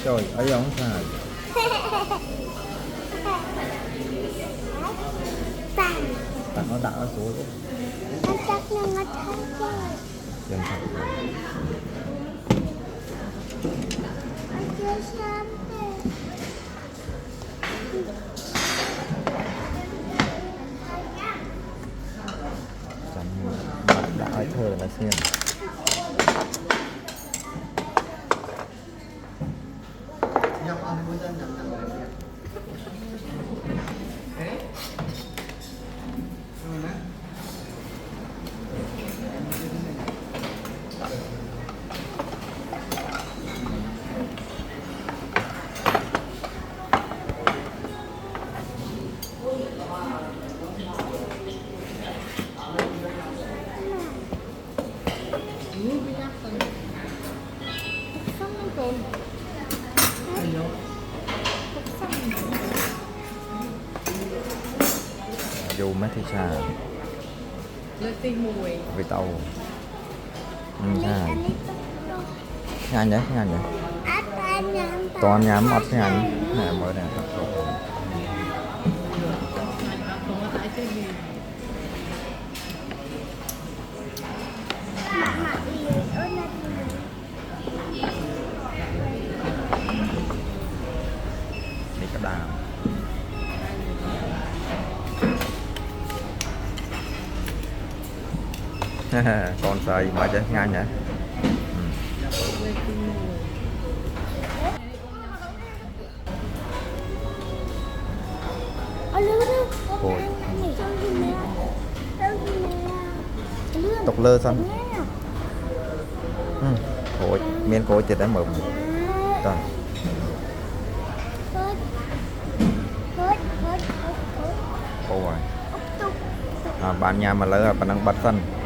trời ấy ông xài tặng nó đặt ở xuống nó chắc nhưng nó thấy chân thật nó chưa xong đã ở thơ là xem dù mấy thì xa vì tàu nhanh đấy toàn nhắm mắt nhanh này mới này đi cái đào con sợi mà chứ ngay nhỉ Ôi. Tộc lơ xanh Ôi, miên cối thì đã mở rồi ôi à, bạn nhà mà lỡ bạn đang bắt xanh